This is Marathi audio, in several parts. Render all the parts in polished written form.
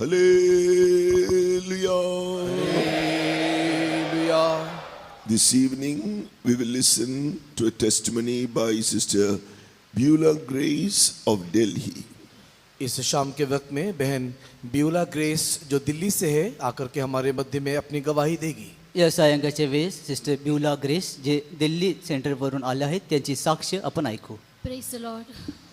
Hallelujah. Hallelujah. This evening we will listen to a testimony by Sister Beulah Grace of Delhi. इस शाम के वक्त में बहन ब्यूला ग्रेस जो दिल्ली से है आकर के हमारे मध्य में अपनी गवाही देगी. या सायंकाळच्या वेळेस सिस्टर ब्यूला ग्रेस जे दिल्ली सेंटरवरून आले आहेत त्यांची साक्ष आपण ऐकू. Praise the Lord.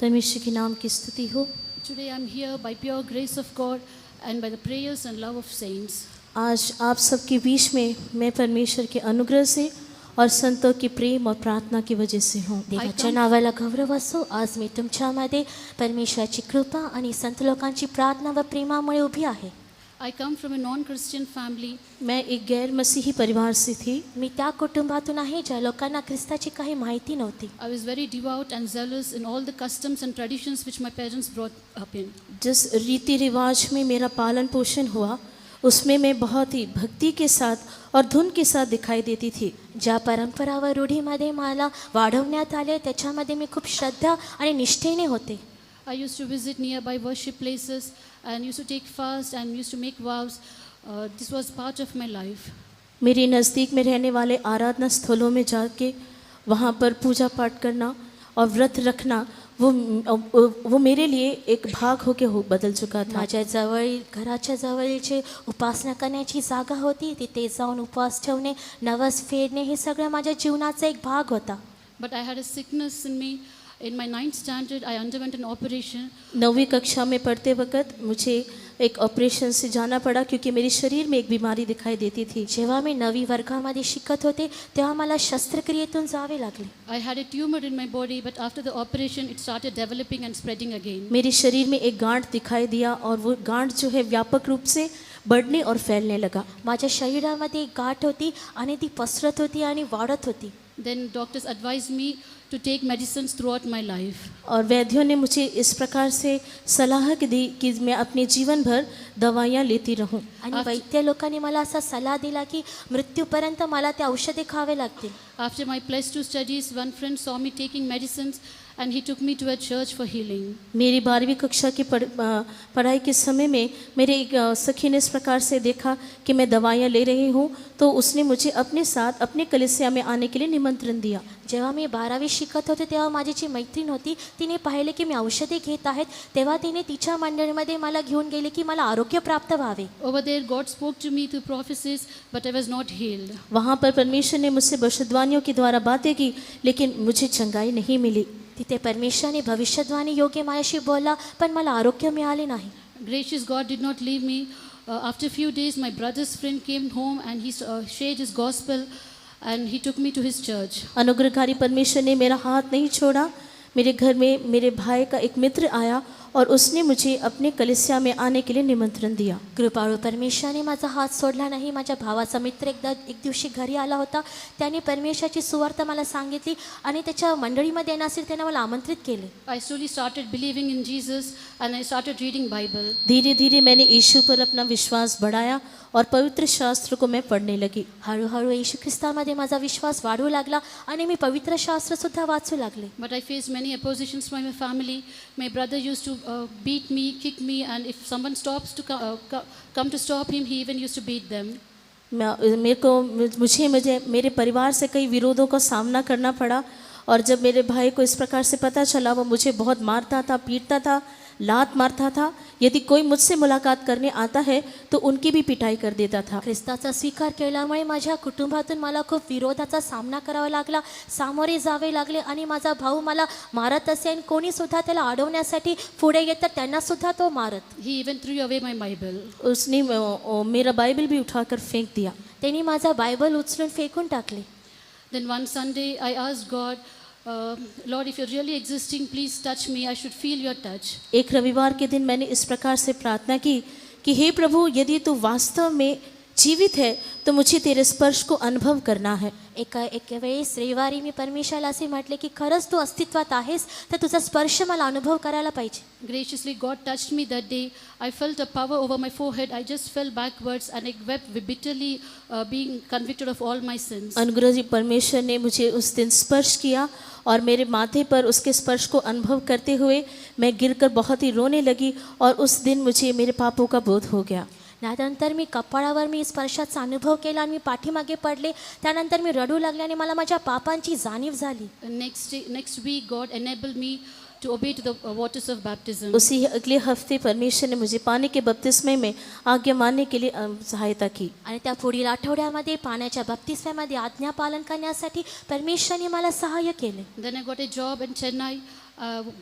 परमेश्वर के नाम की स्तुति हो. Today I'm here by pure grace of God and by the prayers and love of saints. आज आप सबके बीच में मैं परमेश्वर के अनुग्रह से और संतों के प्रेम और प्रार्थना की वजह से हूँ. देवाच्या नावाला गौरव असो. आज मी तुमच्यामध्ये परमेश्वराची कृपा आणि संत लोकांची प्रार्थना व प्रेमामुळे उभी आहे. I come from a non-Christian family. मैं एक गैर मसीही परिवार से थी. मी त्या कुटुंबातून आहे ज्या लोकांना ख्रिस्ताची काही माहिती नव्हती. I was very devout and zealous in all the customs and traditions which my parents brought up in. जिस रीति रिवाज में मेरा पालन पोषण हुआ उसमें मैं बहुत ही भक्ति के साथ और धुन के साथ दिखाई देती थी. ज्या परंपरा व रूढीमध्ये मला वाढवण्यात आले त्याच्यामध्ये मी खूप श्रद्धा आणि निष्ठेने होते. I used to visit nearby worship places and used to take fast and used to make vows. This was part of my life. मेरे नज़दीक में रहने वाले आराधना स्थलों में जाके वहाँ पर पूजा पाठ करना और व्रत रखना वो मेरे लिए एक भाग होके बदल चुका था. माझ्या जवळ घराच्या जवळचे उपासना करण्याची जागा होती. तिथे जाऊन उपवास ठेवणे नवस फेडणे हे सगळं माझ्या जीवनाचा एक भाग होता. But I had a sickness in me. In my 9th standard, I underwent an operation. 9वीं कक्षा में पढ़ते वक्त मुझे एक ऑपरेशन से जाना पड़ा क्योंकि मेरे शरीर में एक बीमारी दिखाई देती थी. जेव्हा मी 9वी वर्गामध्ये शिकत होते तेव्हा मला शस्त्रक्रियेतून जावे लागले. I had a tumor in my body, but after the operation, it started developing and spreading again. मेरे शरीर में एक गांठ दिखाई दिया और वो गांठ जो है व्यापक रूप से बढ़ने और फैलने लगा. माझ्या शरीरामध्ये एक गाठ होती आणि ती पसरत होती आणि वाढत होती. Then doctors advised me to take medicines throughout my life. और वैद्यों ने मुझे इस प्रकार से सलाह दी कि मैं अपने जीवन भर दवाइयाँ लेती रहूं. आणि वैद्य लोकांनी मला असा सल्ला दिला की मृत्यूपर्यंत मला ते औषधे खावे लागतील. After my +2 studies, one friend saw me taking medicines and he took me to a church for healing. मेरी 12वीं कक्षा की पढ़ाई के समय में मेरे एक सखी ने इस प्रकार से देखा कि मैं दवाइयाँ ले रही हूँ तो उसने मुझे अपने साथ अपने कलीसिया में आने के लिए निमंत्रण दिया. जेव्हा मी 12वी शिकत होते तेव्हा माझी जी मैत्रीण होती तिने पाहिले की मी औषधे घेत आहेत तेव्हा तिने तिच्या मंडळीमध्ये मला घेऊन गेले की मला आरोग्य प्राप्त व्हावे. Over there, God spoke to me through prophecies, but I was not healed. वहाँ पर परमेश्वर ने मुझसे भविष्यवाणियों के द्वारा बातें की लेकिन मुझे चंगाई नहीं मिली. तिथे परमेश्वराने भविष्यवाणी योग्य माझ्याशी बोलला पण मला आरोग्य मिळाले नाही. Gracious God did not leave me. After a few days, my brother's friend came home and he shared his gospel and he took me to his church. अनुग्रहकारी परमेश्वर ने मेरा हाथ नहीं छोड़ा. मेरे घर में मेरे भाई का एक मित्र आया और उसने मुझे अपने कलीसिया में आने के लिए निमंत्रण दिया. कृपाळू परमेश्वराने माझा हात सोडला नाही. माझ्या भावाचा मित्र एक दिवशी घरी आला होता. त्याने परमेश्वराची सुवार्ता मला सांगितली आणि त्याच्या मंडळीमध्ये येण्यासाठी त्याने मला आमंत्रित केले. I slowly started believing in Jesus and I started reading Bible. धीरे धीरे मैंने यीशु पर अपना विश्वास बढ़ाया और पवित्र शास्त्र को मैं पढ़ने लगी. हळूहळू येशू ख्रिस्तामध्ये माझा विश्वास वाढू लागला आणि मी पवित्र शास्त्र सुद्धा वाचू लागले. But I faced many oppositions from my family. My brother used to beat me, kick me, and if someone stops to come to stop him, he even used to beat them. मुझे मेरे परिवार से कई विरोधों का सामना करना पड़ा और जब मेरे भाई को इस प्रकार से पता चला वो मुझे बहुत मारता था, पीटता था, लात मारता था. यदि कोई मुझसे मुलाकात करने आता है तो उनकी भी पिटाई कर देता था. ख्रिस्ताचा स्वीकार केल्यामुळे माझ्या कुटुंबातून मला खूप विरोधाचा सामना करावा लागला, सामोरे जावे लागले आणि माझा भाऊ मला मारत असे आणि कोणी सुद्धा त्याला अडवण्यासाठी पुढे येतात त्यांना सुद्धा तो मारत. He even threw away my Bible. उसने मेरा बाइबल भी उठाकर फेंक दिया. त्यांनी माझा बायबल उचलून फेकून टाकले. Then one Sunday I asked God, Lord, if you're really existing, please touch me. I should feel your touch. एक रविवार के दिन मैंने इस प्रकार से प्रार्थना की कि हे प्रभु यदि तू वास्तव में जीवित है तो मुझे तेरे स्पर्श को अनुभव करना है. एक वेळेस रविवारी मी परमेश्वराला असे म्हटले की खरंच तू अस्तित्वात आहेस तर तुझा स्पर्श मला अनुभव करायला पाहिजे. Graciously, God touched me that day. I felt a power over my forehead. I just fell backwards and I wept bitterly, being convicted of all my sins. अनुग्रह जी परमेश्वर ने मुझे उस दिन स्पर्श किया और मेरे माथे पर उसके स्पर्श को अनुभव करते हुए मैं गिरकर बहुत ही रोने लगी और उस दिन मुझे मेरे पापों का बोध हो गया. त्यानंतर मी कपाळावर मी स्पर्शाचा अनुभव केला आणि मी पाठीमागे पडले. त्यानंतर मी रडू लागले आणि मला माझ्या पापांची जाणीव झाली. Next week, God enabled me to obey to the waters of baptism. उसी अगले हफ्ते परमेश्वर ने मुझे पानी के बपतिस्मे में आज्ञा मानने के लिए सहायता की. आणि त्या पुढील आठवड्यामध्ये पाण्याच्या बपतिस्म्यामध्ये आज्ञा पालन करण्यासाठी परमेश्वराने मला सहाय्य केले. Then I got a job in Chennai.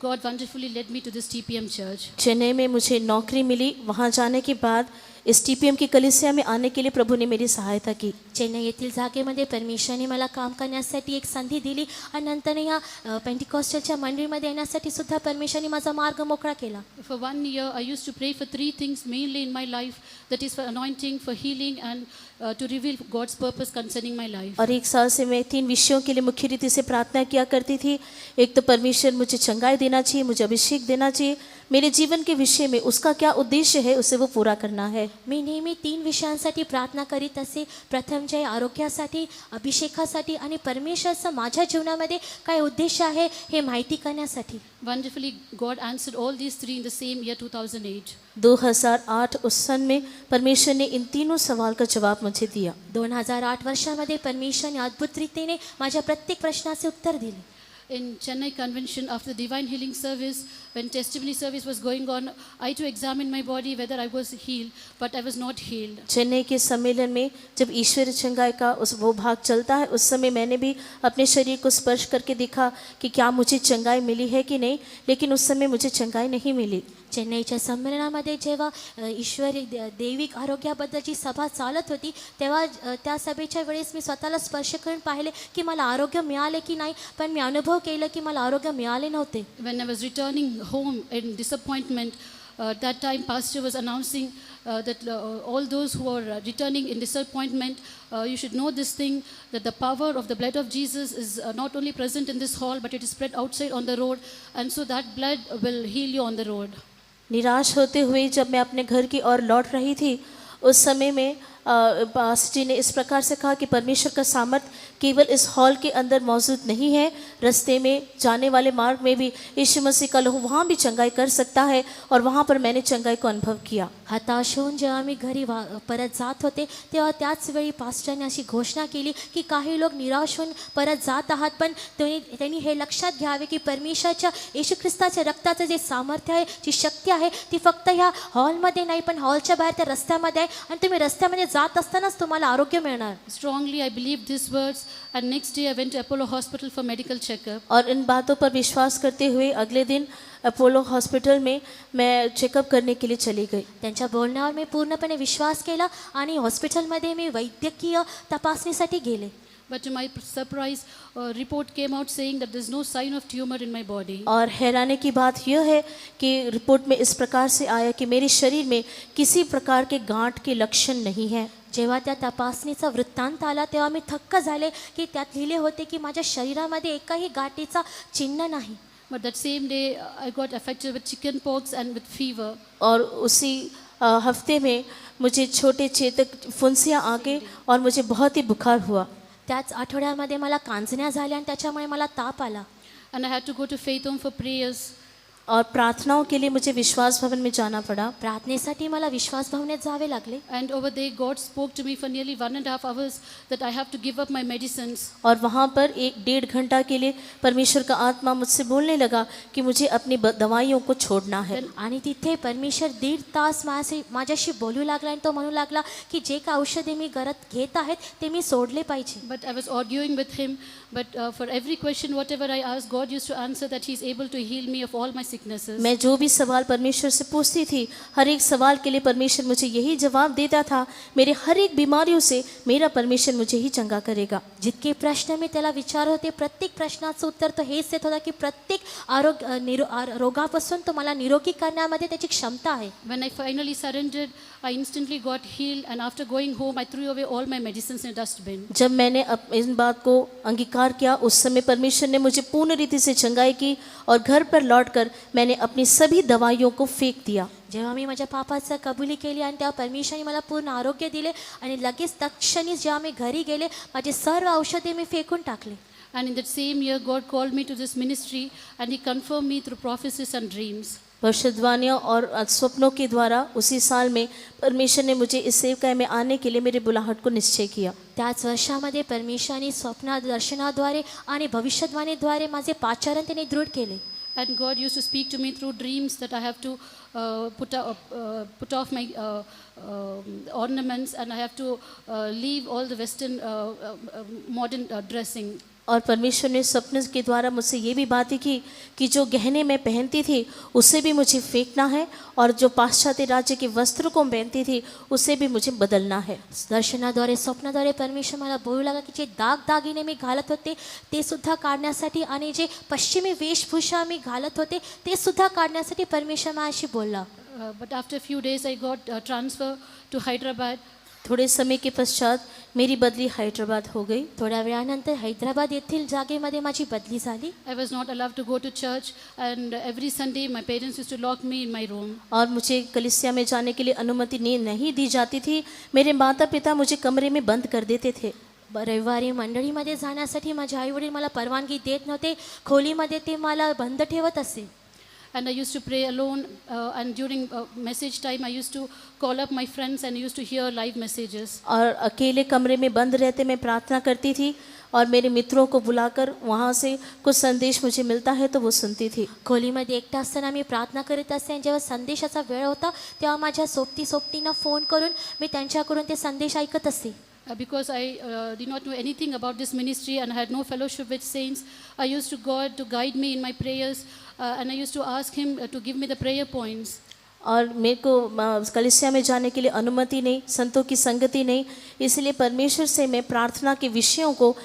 God wonderfully led me to this TPM church. Chennai में मुझे नौकरी मिली. वहाँ जाने के बाद इस टीपीएम की कलीसिया में आने के लिए प्रभु ने मेरी सहायता की. चेन्नई येथील जागेमध्ये परमेश्वराने मला काम करण्यासाठी एक संधी दिली आणि नंतर या पेंटिकॉस्टलच्या मंडळीमध्ये येण्यासाठी सुद्धा परमेश्वराने माझा मार्ग मोकळा केला. For 1 year, I used to pray for 3 things mainly in my life. That is for anointing, for healing, and to reveal God's purpose concerning my life. और 1 साल से मैं 3 विषयों के लिए मुख्य रीति से प्रार्थना किया करती थी. एक तो परमेश्वर मुझे चंगाई देना चाहिए, मुझे अभिषेक देना चाहिए. मेरे जीवन के विषय में उसका क्या उद्देश्य है उसे वो पूरा करना है. मी नेहमी 3 विषयांसाठी प्रार्थना करीत असे. प्रथम जे आरोग्यासाठी, अभिषेकासाठी आणि परमेश्वराचा माझ्या जीवनामध्ये काय उद्देश आहे हे माहिती करण्यासाठी. Wonderfully, God answered all these 3 in the same year 2008. 2008 उस सन में परमेश्वर ने इन तीनों सवाल का जवाब मुझे दिया. 2008 वर्षामध्ये परमेश्वराने अद्भुत रीतीने माझ्या प्रत्येक प्रश्नाचे उत्तर दिले. In Chennai Convention, after the divine healing service, when testimony service was going on, I too examined my body whether I was healed, but I was not healed. Chennai के सम्मेलन में जब ईश्वरीय चंगाई का वो भाग चलता है उस समय मैंने भी अपने शरीर को स्पर्श करके देखा कि क्या मुझे चंगाई मिली है कि नहीं, लेकिन उस समय मुझे चंगाई नहीं मिली. चेन्नईच्या संमेलनामध्ये जेव्हा ईश्वरी दैविक आरोग्याबद्दलची सभा चालत होती तेव्हा त्या सभेच्या वेळेस मी स्वतःला स्पर्श करून पाहिले की मला आरोग्य मिळाले की नाही, पण मी अनुभव केलं की मला आरोग्य मिळाले नव्हते. When I was returning home in disappointment, that time pastor was announcing that all those who are returning in disappointment, you should know this thing, that the power of the blood of Jesus is not only present in this hall, but it is spread outside on the road, and so that blood will heal you on the road. निराश होते हुए जब मैं अपने घर की ओर लौट रही थी उस समय में पास्टर जी ने इस प्रकार से कहा कि परमेश्वर का सामर्थ केवल इस हॉल के अंदर मौजूद नहीं है, रास्ते में जाने वाले मार्ग में भी यीशु मसीह का लहू वहाँ भी चंगाई कर सकता है. और वहाँ पर मैंने चंगाई को अनुभव किया. हताश होऊन जेव्हा मी घरी परत जात होते तेव्हा त्याच वेळी पास्टरने अशी घोषणा केली की काही लोक निराश होऊन परत जात आहात, पण त्यांनी हे लक्षात घ्यावे की परमेश्वराच्या येशू ख्रिस्ताच्या रक्ताचं जे सामर्थ्य आहे, जी शक्ती आहे ती फक्त ह्या हॉलमध्ये नाही पण हॉलच्या बाहेर त्या रस्त्यामध्ये आहे आणि तुम्ही रस्त्यामध्ये जात असतानाच तुम्हाला आरोग्य मिळणार. Strongly I believed these words, and next day I went to Apollo Hospital for medical checkup. और इन बातों पर विश्वास करते हुए अगले दिन अपोलो हॉस्पिटल में मैं चेकअप करने के लिए चली गई. त्यांच्या बोलण्यावर मी पूर्णपणे विश्वास केला आणि हॉस्पिटलमध्ये मी वैद्यकीय तपासणीसाठी गेले. But to my surprise, a report came out saying that there's no sign of tumor in my body. और हैरानी की बात यह है कि रिपोर्ट में इस प्रकार से आया कि मेरे शरीर में किसी प्रकार के गांठ के लक्षण नहीं है. जेव्हा त्या तपासणीचा वृत्तांत आला तेव्हा मी थक्क झाले की त्यात लिहिले होते की माझ्या शरीरामध्ये एकाही गाठीचा चिन्ह नाही. But that same day, I got affected with chicken pox and with fever. और उसी हफ्ते में मुझे छोटे चेतक फुंसियाँ आ गई और मुझे बहुत ही बुखार हुआ. त्याच आठवड्यामध्ये मला कांजण्या झाल्या आणि त्याच्यामुळे मला ताप आला. And I had to go to Faith Home for prayers. और प्रार्थनाओं के लिए मुझे विश्वास भवन में जाना पड़ा. प्रार्थनेसाठी मला विश्वास भवनात जावे लागले. And over there, God spoke to me for nearly 1.5 hours that I have to give up my medicines. और वहाँ पर 1-1.5 घंटा के लिए परमेश्वर का आत्मा मुझसे बोलने लगा कि मुझे अपनी दवाइयों को छोड़ना है. आणि तिथे परमेश्वर 1.5 तास माझ्याशी बोलू लागला आणि तो म्हणू लागला की जे काही औषधे मी घेत आहेत ते मी सोडले पाहिजे. But I was arguing with him. But for every question, whatever I asked, God used to answer that He is able to heal me of all my sicknesses. मैं जो भी सवाल परमेश्वर से पूछती थी, हर एक सवाल के लिए परमेश्वर मुझे यही जवाब देता था, मेरे हर एक बीमारियों से मेरा परमेश्वर मुझे ही चंगा करेगा. जितके प्रश्न मी त्याला विचारत होते प्रत्येक प्रश्नाचं उत्तर तो हेच देत होता की प्रत्येक रोगापासून तो मला निरोगी करण्यामध्ये त्याची क्षमता आहे. When I finally surrendered, I instantly got healed, and after going home, I threw away all my medicines in a dustbin. जब मैंने इन बात को अंगीकार किया, उस समय परमेश्वर ने मुझे पूर्ण रीति से चंगाई की और घर पर लौटकर मैंने अपनी सभी दवाइयों को फेंक दिया. जेव्हा मी माझ्या पापाचं कबुली केली आणि तेव्हा परमेश्वराने मला पूर्ण आरोग्य दिले आणि लगेच तत्क्षणी जेव्हा मी घरी गेले माझे सर्व औषधे मी फेकून टाकले. And in that same year, God called me to this ministry, and He confirmed me through prophecies and dreams. भविष्यवाणियों और स्वप्नों के द्वारा उसी साल में परमेश्वर ने मुझे इस सेवकाई में आने के लिए मेरे बुलाहट को निश्चय किया. त्याच वर्षामध्ये परमेश्वराने स्वप्न दर्शनाद्वारे आणि भविष्यवाणीद्वारे माझे पाचारण त्याने दृढ केले. And God used to speak to me through dreams that I have to put off my ornaments, and I have to leave all the Western modern dressing. और परमेश्वर ने स्वप्न के द्वारा मुझसे ये भी बातें की कि जो गहने मैं पहनती थी उसे भी मुझे फेंकना है और जो पाश्चात्य राज्य के वस्त्र को पहनती थी उसे भी मुझे बदलना है. दर्शनाद्वारे स्वप्नाद्वारे परमेश्वर मला बोलू लागला की जे दागदागिने मी घालत होते ते सुद्धा काढण्यासाठी आणि जे पश्चिमी वेशभूषा मी घालत होते ते सुद्धा काढण्यासाठी परमेश्वर माझ्याशी बोलला. But after a few days, I got transfer to Hyderabad. थोड़े समय के पश्चात मेरी बदली हैदराबाद हो गई. थोड्या वेळानंतर हैदराबाद येथील जागेमध्ये माझी बदली झाली. I was not allowed to go to church, and every Sunday my parents used to lock me in my room. और मुझे कलीसिया में जाने के लिए अनुमति नहीं दी जाती थी. मेरे माता पिता मुझे कमरे में बंद कर देते थे. रविवारी मंडळीमध्ये जाण्यासाठी माझे आईवडील मला परवानगी देत नव्हते. खोलीमध्ये ते मला बंद ठेवत असे. And I used to pray alone, and during message time I used to call up my friends and I used to hear live messages. और अकेले कमरे में बंद रहते मैं प्रार्थना करती थी और मेरे मित्रों को बुलाकर वहाँ से कुछ संदेश मुझे मिलता है तो वो सुनती थी. खोलीमध्ये एकटा असताना मी प्रार्थना करीत असे आणि जेव्हा संदेशाचा वेळ होता तेव्हा माझ्या सोबतींना फोन करून मी त्यांच्याकडून ते संदेश ऐकत असे. Because I did not know anything about this ministry and I had no fellowship with saints, I used to God to guide me in my prayers, and I used to ask Him to give me the prayer points. और मेरे को कलीसिया में जाने के लिए अनुमति नहीं, संतों की संगति नहीं, इसलिए परमेश्वर से मैं प्रार्थना के विषयों को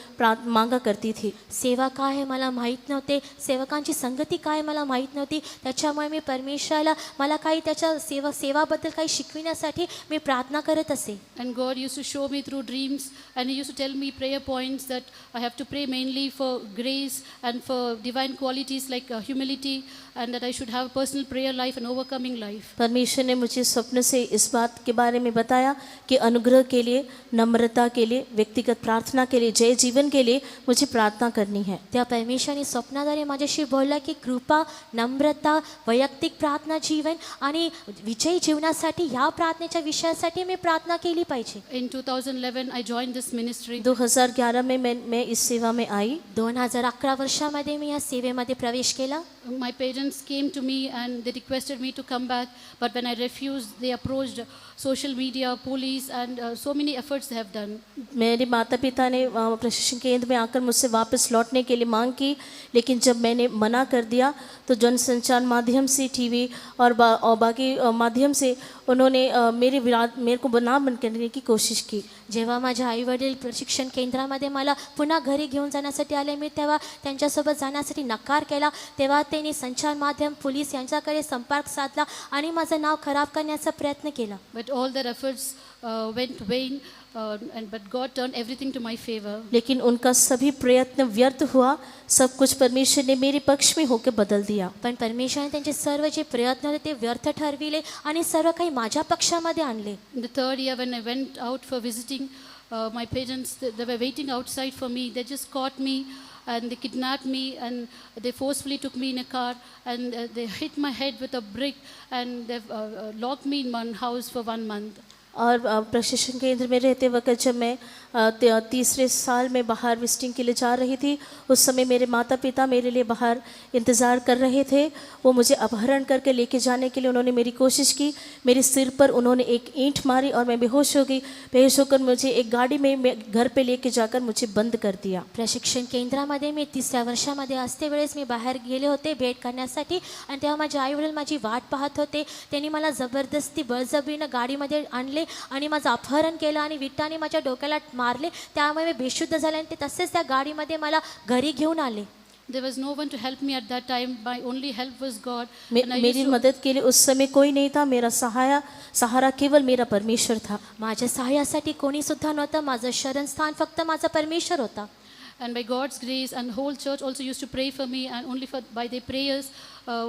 मांगा करती थी. सेवा काय आहे मला माहीत नव्हते, सेवकांची संगती काय मला माहीत नव्हती. त्याच्यामुळे मी परमेश्वराला मला काही त्याच्या सेवाबद्दल काही शिकविण्यासाठी मी प्रार्थना करत असे. And God used to show me through dreams, and He used to tell me prayer points that I have to pray mainly for grace and for divine qualities like humility, and that I should have a personal prayer life and overcoming life. परमेश्वर ने मुझे स्वप्न से इस बात के बारे में बताया कि अनुग्रह के लिए, नम्रता के लिए, व्यक्तिगत प्रार्थना के लिए, जय जीवन के लिए मुझे प्रार्थना करनी है. त्या परमेश्वराने स्वप्नाद्वारे माझ्याशी बोलला की कृपा, नम्रता, वैयक्तिक प्रार्थना जीवन आणि विजयी जीवनासाठी ह्या प्रार्थनेच्या विषयासाठी मी प्रार्थना केली पाहिजे. In 2011 I joined this ministry. 2011 में मैं इस सेवा में आई. 2011 वर्षामध्ये मी या सेवेमध्ये प्रवेश केला. My parents came to me and they requested me to come back, but when I refused, they approached social media, police, and so many efforts they have done. मेरे माता पिता ने प्रशिक्षण केंद्र में आकर मुझसे वापस लौटने के लिए मांग की, लेकिन जब मैंने मना कर दिया तो जनसंचार माध्यम से, टीवी और बाकी माध्यम से उन्होंने मेरे को बंद करने की कोशिश की. जेव्हा माझ्या आईवडील प्रशिक्षण केंद्रामध्ये मला पुन्हा घरी घेऊन जाण्यासाठी आले, मी तेव्हा त्यांच्यासोबत जाण्यासाठी नकार केला. तेव्हा त्यांनी संचार माध्यम, पोलीस यांच्याकडे संपर्क साधला आणि माझं नाव खराब करण्याचा प्रयत्न केला. But all their efforts went vain, but God turned everything to my favor. लेकिन उनका सभी प्रयत्न व्यर्थ हुआ. सब कुछ परमेश्वर ने मेरे पक्ष में होकर बदल दिया. पण परमेश्वराने त्यांचे सर्व जे प्रयत्न होते ते व्यर्थ ठरविले आणि सर्व काही माझ्या पक्षामध्ये आणले. In the third year when I went out for visiting, my parents, they were waiting outside for me. They just caught me and they kidnapped me and they forcefully took me in a car and they hit my head with a brick and they've locked me in one house for 1 month. और प्रशिक्षण केंद्र में रहते वक्त जब मैं तीसरे साल में बाहर विजिटिंग के लिए जा रही थी, उस समय मेरे माता पिता मेरे लिए बाहर इंतज़ार कर रहे थे। वो मुझे अपहरण करके लेके जाने के लिए उन्होंने मेरी कोशिश की। मेरे सिर पर उन्होंने एक ईंट मारी और मैं बेहोश हो गई। बेहोश होकर मुझे एक गाड़ी में घर पे लेके जाकर मुझे बंद कर दिया। प्रशिक्षण केंद्रामध्ये मी 3ऱ्या वर्षामध्ये असते वेळेस मी बाहेर गेले होते भेट करण्यासाठी आणि तेव्हा माझे आईवडील माझी वाट पाहत होते। त्यांनी मला जबरदस्ती बळजबरीनं गाडीमध्ये आणले आणि माझं अपहरण केलं आणि विटाने माझ्या डोक्याला मारले। त्यामुळे मी बेशुद्ध झाले आणि ते तसेच त्या गाडीमध्ये मला घरी घेऊन आले। There was no one to help me at that time. My only help was God. And I Mary used to- मदद के लिए उस समय कोई नहीं था। मेरा सहारा केवल मेरा परमेश्वर था। माझ्या सहाय्यासाठी कोणी सुद्धा नव्हतं। माझं शरणस्थान फक्त माझा परमेश्वर होता। And by God's grace, and whole church also used to pray for me, and only by their prayers,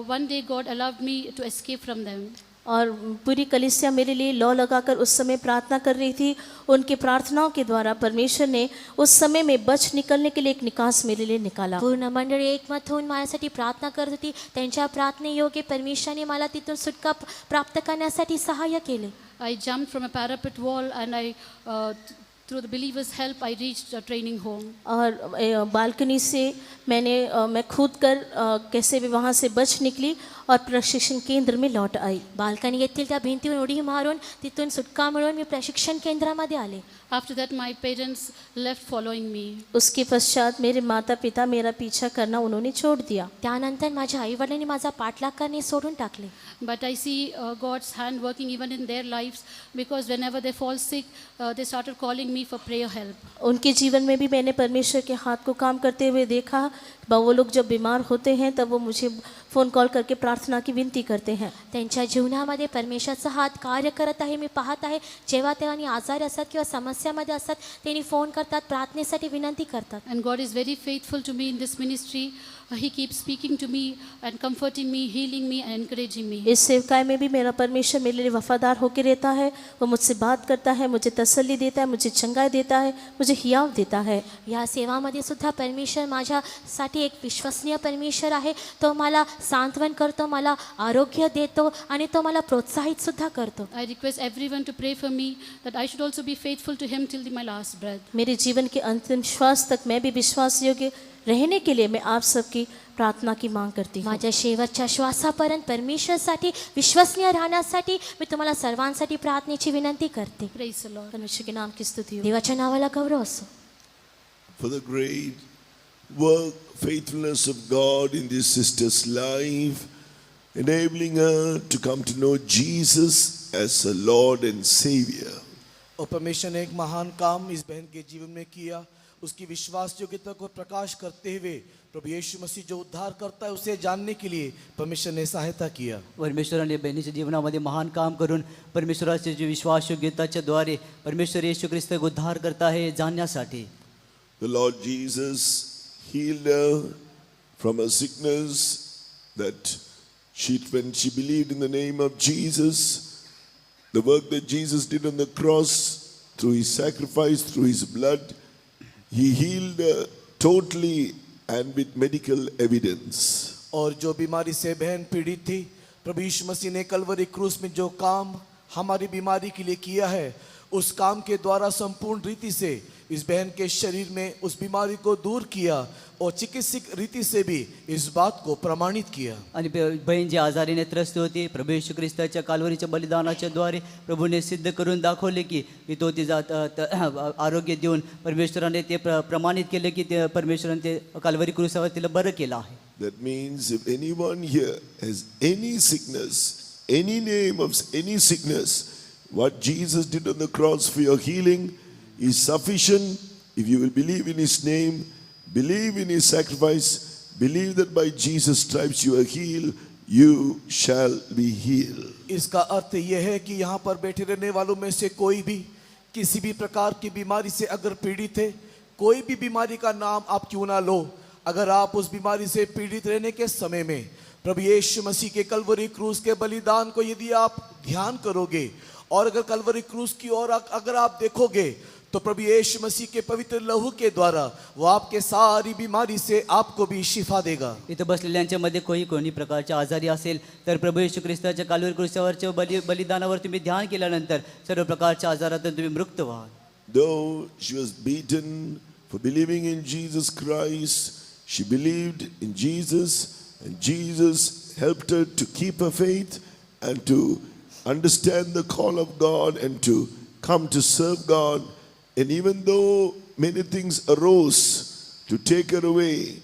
one day God allowed me to escape from them. और पूरी कलीसिया मेरे लिए लौ लगाकर उस समय प्रार्थना कर रही थी। उनकी प्रार्थनाओं के द्वारा परमेश्वर ने उस समय में बच निकलने के लिए एक निकास मेरे लिए निकाला। पूर्ण मंडळी एकमत होऊन माझ्यासाठी प्रार्थना करत होती। त्यांच्या प्रार्थनेयोगे परमेश्वराने मला तिथून सुटका प्राप्त करण्यासाठी सहाय्य केले। I jumped from a parapet wall, and through the believers' help, I reached a training home. और बालकनी से मैं कूद कर कैसे भी वहाँ से बच निकली और प्रशिक्षण केंद्र में लौट आई। बाल्कनी येथील त्या भिंतीवर उडी मारून तिथून सुटका मिळवून मी प्रशिक्षण केंद्रामध्ये आले। After that, my parents left following me. उसके पश्चात मेरे माता पिता मेरा पीछा करना उन्होंने छोड़ दिया। त्यानंतर माझ्या आईवडिलांनी माझा पाठलाग करणे सोडून टाकले। But I see God's hand working even in their lives, because whenever they fall sick, they started calling me for prayer help. उनके जीवन में भी मैंने परमेश्वर के हाथ को काम करते हुए देखा। वो लोग जब बीमार होते हैं तब वो मुझे फ़ोन कॉल करके प्रार्थना की विनती करते हैं। त्यांच्या जीवनामध्ये परमेश्वराचा हात कार्य करत आहे। मी पाहत आहे जेव्हा त्यांनी आजारी असतात किंवा समस्यामध्ये असतात त्यांनी फोन करतात, प्रार्थनेसाठी विनंती करतात। And God is very faithful to me in this ministry. He keeps speaking to me and comforting me, healing me and encouraging me. इस सेवकाई में भी मेरा परमेश्वर मेरे लिए वफादार होकर रहता है। वो मुझसे बात करता है, मुझे तसल्ली देता है, मुझे चंगाई देता है, मुझे हियाव देता है। या सेवामध्ये सुद्धा परमेश्वर माझ्यासाठी एक विश्वसनीय परमेश्वर आहे। तो मला सांत्वन करतो, मला आरोग्य देतो आणि तो मला प्रोत्साहित सुद्धा करतो। I request everyone to pray for me, that I should also be faithful to Him till my last breath. मेरे जीवन के अंतिम श्वास तक मैं भी विश्वास योग्य रहने के लिए मैं आप सबकी प्रार्थना की मांग करती हूँ। माझ्या शेवटच्या श्वासापर्यंत परमेश्वरासाठी विश्वसनीय राहण्यासाठी मी तुम्हाला सर्वांसाठी प्रार्थनेची विनंती करते। Praise the Lord. परमेश्वर के नाम की स्तुति हो। देवाच्या नावाला गौरव असो। For the great work, faithfulness of God in this sister's life, enabling her to come to know Jesus as a Lord and Savior. और परमेश्वर ने एक महान काम इस बहन के जीवन में किया। उसकी विश्वास योग्यता को प्रकाश करते हुए प्रभु यीशु मसीह जो उद्धार करता है उसे जानने के लिए परमेश्वर ने सहायता किया। परमेश्वराने बहिणीच्या जीवनामध्ये महान काम करून परमेश्वराचे जे विश्वास योग्यताच्या द्वारे परमेश्वर येशू ख्रिस्त उद्धार करता है जाणण्यासाठी। The Lord Jesus healed her from a sickness that when she believed in the name of Jesus, the work that Jesus did on the cross, through his sacrifice, through his blood, he healed her totally and with medical evidence. और जो बीमारी से बहन पीड़ित थी, प्रभु यीशु मसीह ने कलवरी क्रूस में जो काम हमारी बीमारी के लिए किया है, उस काम के द्वारा संपूर्ण रीति से इस बहन के शरीर में उस बीमारी को दूर किया और चिकित्सक रीति से भी इस बात को प्रमाणित किया। आणि बहीण जी आजारीने त्रस्त होती, प्रभू येशू ख्रिस्ताच्या कालवरीच्या बलिदानाच्या द्वारे प्रभूने सिद्ध करून दाखवले की तो तिचा आरोग्य देऊन परमेश्वराने ते प्रमाणित केले की ते परमेश्वराने ते कालवरी क्रूसावर तिला बरं केलं आहे। That means if anyone here has any sickness, any name of any sickness, what Jesus did on the cross for your healing is sufficient. If you will believe in his name, believe in his sacrifice, believe that by Jesus' stripes you are healed, you shall be healed. इसका अर्थ यह है कि यहाँ पर बैठे रहने वालों में से कोई भी किसी भी प्रकार की बीमारी से अगर पीड़ित है, कोई भी बीमारी का नाम आप क्यों ना लो, अगर आप उस बीमारी से पीड़ित रहने के समय में प्रभु यीशु मसीह के कलवरी क्रूस के बलिदान को यदि आप ध्यान करोगे और अगर कलवरी क्रूस की ओर अगर आप देखोगे तो प्रभु यीशु मसीह के पवित्र लहू के द्वारा वो आपके सारी बीमारी से आपको भी शिफा देगा। इथं बसलेल्यांच्या मध्ये कोणी प्रकारच्या आजारी असेल तर प्रभू येशू ख्रिस्ताच्या कालवरी क्रूसावरच्या बलिदानावर तुम्ही ध्यान केल्यानंतर सर्व प्रकारच्या आजारातून तुम्ही मुक्त व्हाल. Though she was beaten for believing in Jesus Christ, she believed in Jesus, and Jesus helped her to keep her faith and to understand the call of God and to come to serve God. And even though many things arose to take her away,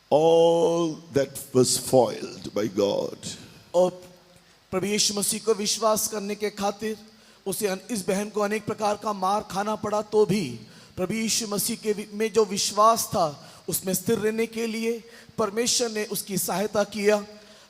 all that was foiled by God. और प्रभु यीशु मसीह को विश्वास करने के खातिर उसे इस बहन को अनेक प्रकार का मार खाना पड़ा, तो भी प्रभु यीशु मसीह के में जो विश्वास था उसमें स्थिर रहने के लिए परमेश्वर ने उसकी सहायता किया।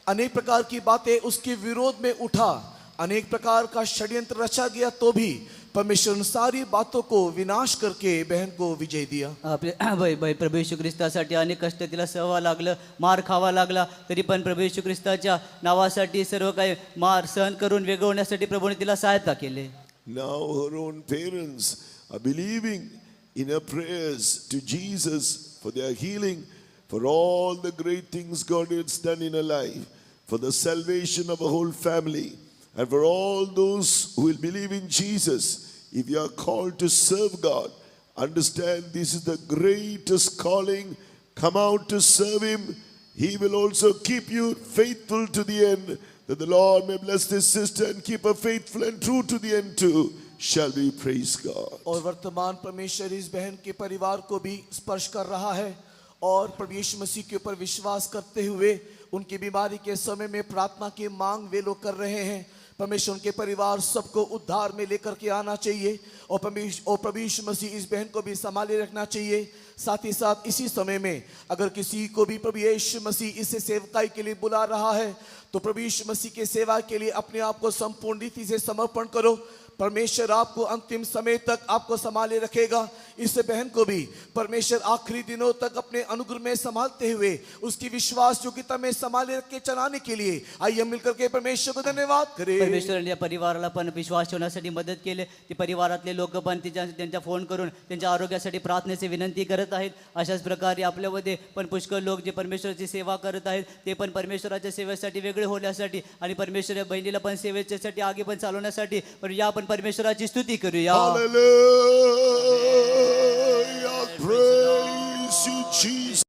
अनेक प्रकार की बातें उसके विरोध में उठा, अनेक प्रकार का षड्यंत्र रचा गया, तो भी परमेश्वर उन सारी बातों को विनाश करके बहन को विजय दिया. आपले प्रभू येशू ख्रिस्तासाठी अनेक कष्ट तिला सहवा लागलं, मार खावा लागला, तरी पण प्रभू येशू ख्रिस्ताच्या नावासाठी सर्व काही मार सहन करून वेगळं होण्यासाठी प्रभूने तिला सहायता केली. Now her own parents are believing in her prayers to Jesus for their healing, for all the great things God has done in her life, for the salvation of a whole family. And for all those who will believe in Jesus, if you are called to serve God, understand this is the greatest calling. Come out to serve Him. He will also keep you faithful to the end. That the Lord may bless this sister and keep her faithful and true to the end too. Shall we praise God? और वर्तमान परमेश्वर इस बहन के परिवार को भी स्पर्श कर रहा है और प्रभु यीशु मसीह के ऊपर विश्वास करते हुए उनकी बीमारी के समय में प्रार्थना की मांग वे लोग कर रहे हैं. परमेश्वर उनके परिवार सबको उद्धार में लेकर के आना चाहिए और प्रभु यीशु मसीह इस बहन को भी संभाले रखना चाहिए. साथ ही साथ इसी समय में अगर किसी को भी प्रभु यीशु मसीह इसे सेवकाई के लिए बुला रहा है तो प्रभु यीशु मसीह के सेवा के लिए अपने आप को संपूर्ण रीति से समर्पण करो. परमेश्वर आपको अंतिम समय तक आपको संभाले रखेगा. इस बहन को भी परमेश्वर आखिरी दिनों तक अपने अनुग्रह में संभालते हुए उसकी विश्वास योग्यता में संभाले रख के चलाने के लिए आइए मिलकर के परमेश्वर को धन्यवाद करें. परमेश्वराने या परिवाराला पण विश्वास ठेवण्यासाठी मदत केली. ते परिवारातले लोक पण त्यांच्या फोन करून त्यांच्या आरोग्यासाठी प्रार्थनेची विनंती करत आहेत. अशाच प्रकारे आपल्यामध्ये पण पुष्कळ लोक जे परमेश्वराची सेवा करत आहेत ते पण परमेश्वराच्या सेवेसाठी वेगळे होण्यासाठी आणि परमेश्वर या बहिणीला पण सेवेसाठी आगे पण चालवण्यासाठी पण या पण परमेश्वराची स्तुती करूया. Hallelujah. Praise you, Jesus.